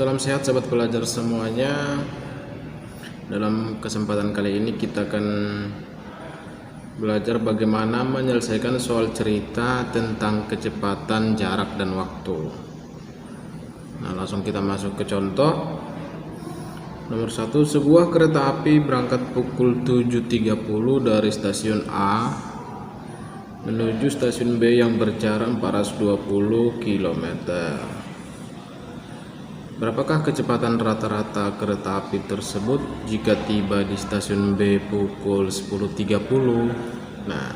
Salam sehat sahabat pelajar semuanya. Dalam kesempatan kali ini kita akan belajar bagaimana menyelesaikan soal cerita tentang kecepatan, jarak, dan waktu. Nah, langsung kita masuk ke contoh. Nomor 1, sebuah kereta api berangkat pukul 7.30 dari stasiun A menuju stasiun B yang berjarak 420 km. Berapakah kecepatan rata-rata kereta api tersebut jika tiba di stasiun B pukul 10.30? Nah,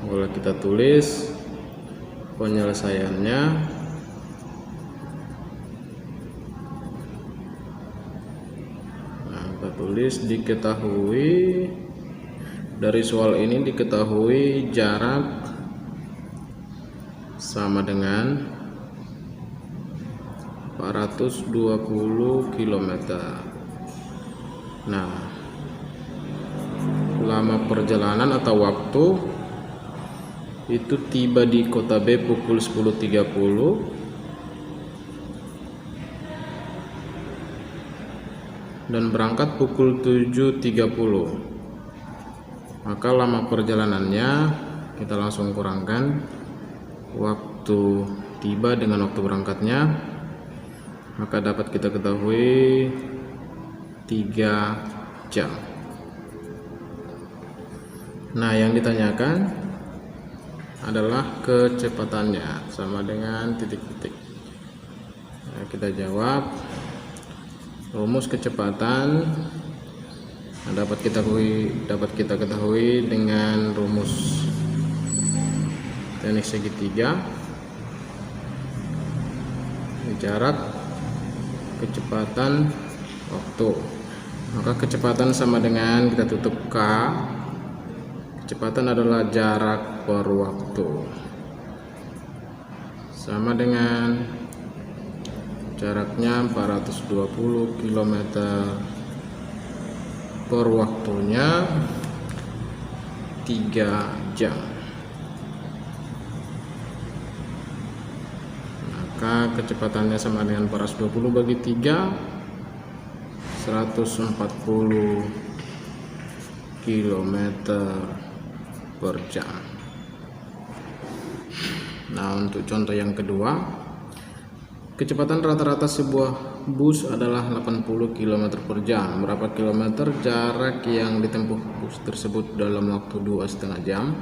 boleh kita tulis penyelesaiannya. Nah, kita tulis diketahui, dari soal ini diketahui jarak sama dengan 420 km. Nah, lama perjalanan atau waktu itu tiba di kota B pukul 10.30 dan berangkat pukul 7.30. Maka lama perjalanannya kita langsung kurangkan waktu tiba dengan waktu berangkatnya, maka dapat kita ketahui 3 jam. Nah, yang ditanyakan adalah kecepatannya sama dengan titik-titik. Nah, kita jawab. Rumus kecepatan dapat kita ketahui dengan rumus teknik segitiga. Jarak, kecepatan, waktu. Maka kecepatan sama dengan, kita tutup K, kecepatan adalah jarak per waktu, sama dengan jaraknya 420 km per waktunya 3 jam. Maka kecepatannya sama dengan 420 bagi 3, 140 km per jam. Nah, untuk contoh yang kedua, kecepatan rata-rata sebuah bus adalah 80 km per jam. Berapa kilometer jarak yang ditempuh bus tersebut dalam waktu 2,5 jam?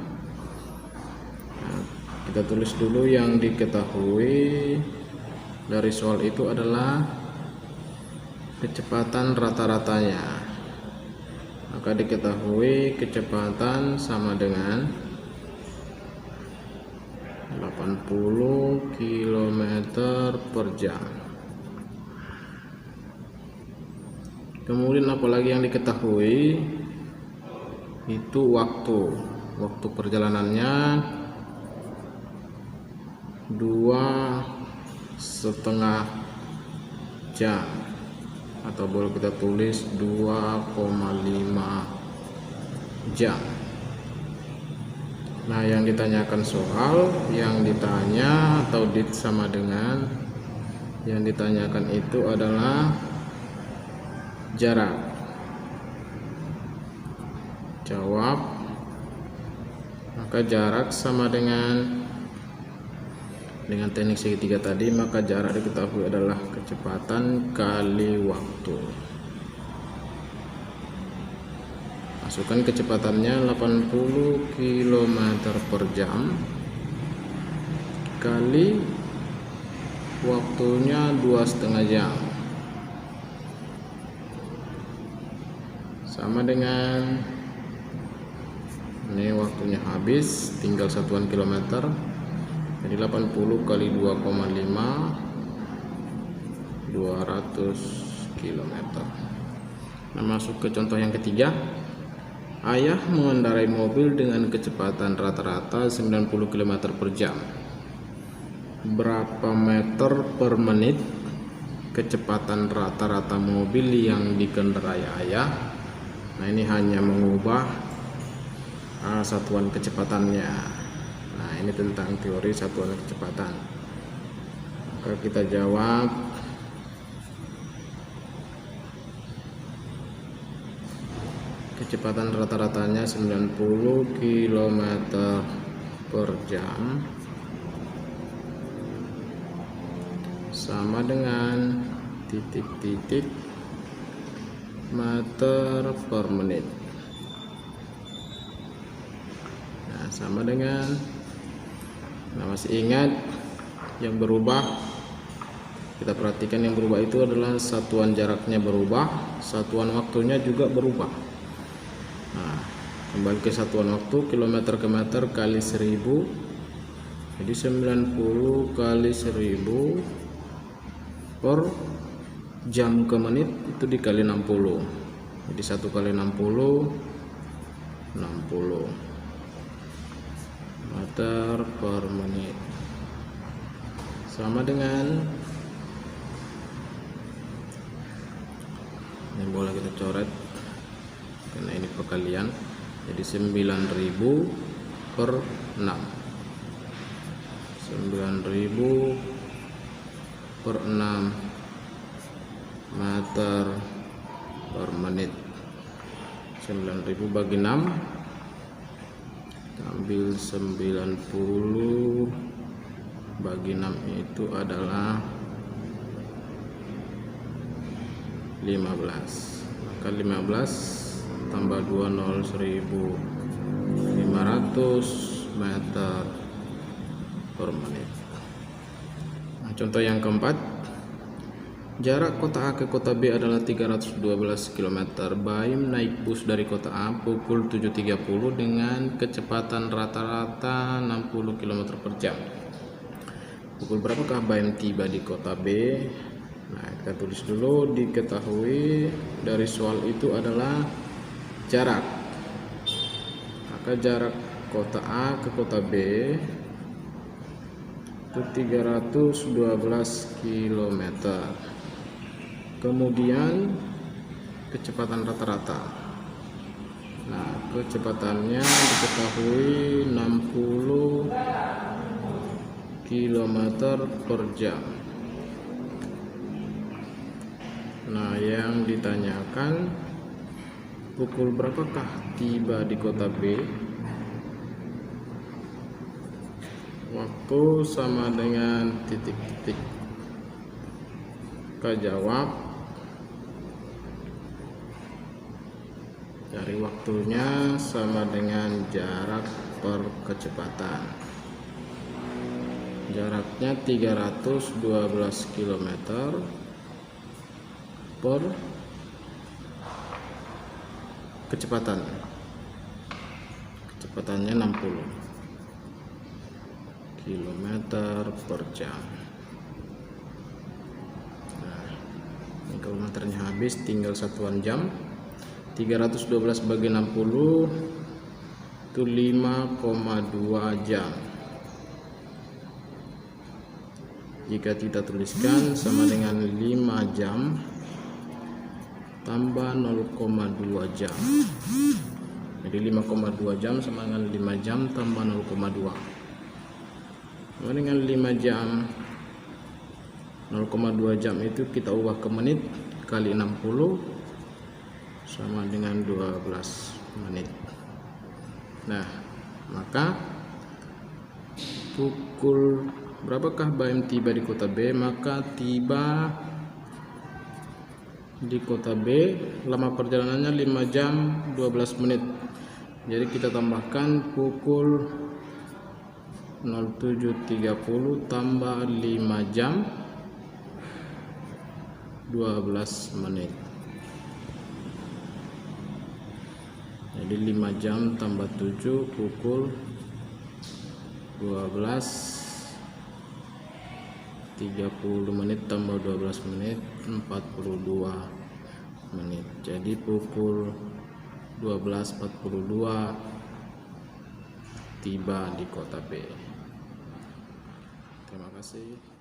Kita tulis dulu yang diketahui dari soal itu adalah kecepatan rata-ratanya. Maka diketahui kecepatan sama dengan 80 km per jam. Kemudian apalagi yang diketahui itu waktu perjalanannya 2,5 jam, atau boleh kita tulis 2,5 jam. Nah, yang ditanyakan soal, yang ditanya atau sama dengan yang ditanyakan itu adalah jarak. Jawab. Maka jarak sama dengan teknik segitiga tadi, maka jarak diketahui adalah kecepatan kali waktu. Masukkan kecepatannya 80 km per jam kali waktunya 2,5 jam, sama dengan ini waktunya habis, tinggal satuan kilometer. Jadi 80 kali 2,5, 200 km. Nah, masuk ke contoh yang ketiga. Ayah mengendarai mobil dengan kecepatan rata-rata 90 km per jam. Berapa meter per menit kecepatan rata-rata mobil yang dikendarai ayah? Nah, ini hanya mengubah satuan kecepatannya. Nah, ini tentang teori satuan kecepatan. Maka kita jawab kecepatan rata-ratanya 90 km per jam sama dengan titik-titik meter per menit. Nah, sama dengan, masih ingat yang berubah? Kita perhatikan yang berubah itu adalah satuan jaraknya berubah, satuan waktunya juga berubah. Nah, kembali ke satuan waktu, kilometer ke meter kali 1000, jadi 90 kali 1000 per jam ke menit itu dikali 60, jadi 1 kali 60 meter per menit, sama dengan, ini boleh kita coret karena ini perkalian, jadi 9000 per 6, 9000 per 6 meter per menit. 9000 bagi 6, ambil 90 bagi 6 itu adalah 15. Maka 15 tambah 20 1500 meter per menit. Nah, contoh yang keempat, jarak kota A ke kota B adalah 312 km. Baim naik bus dari kota A pukul 7.30 dengan kecepatan rata-rata 60 km per jam. Pukul berapakah Baim tiba di kota B? Nah, kita tulis dulu. Diketahui dari soal itu adalah jarak. Maka jarak kota A ke kota B itu 312 km. Kemudian kecepatan rata-rata. Nah, kecepatannya diketahui 60 km per jam. Nah, yang ditanyakan pukul berapakah tiba di kota B? Waktu sama dengan titik-titik. Kita jawab dari waktunya sama dengan jarak per kecepatan. Jaraknya 312 km per kecepatan. Kecepatannya 60 km per jam. Nah, ini kalkulatornya habis, tinggal satuan jam. 312 bagi 60 itu 5,2 jam. Jika kita tuliskan sama dengan 5 jam tambah 0,2 jam. Jadi 5,2 jam sama dengan 5 jam tambah 0,2. Sama dengan 5 jam, 0,2 jam itu kita ubah ke menit kali 60 sama dengan 12 menit. Nah, maka pukul berapakah Baim tiba di kota B? Maka tiba di kota B, lama perjalanannya 5 jam 12 menit. Jadi kita tambahkan pukul 07.30 tambah 5 jam 12 menit. Jadi 5 jam tambah 7 pukul 12.30 menit tambah 12 menit 42 menit. Jadi pukul 12.42 tiba di kota B. Terima kasih.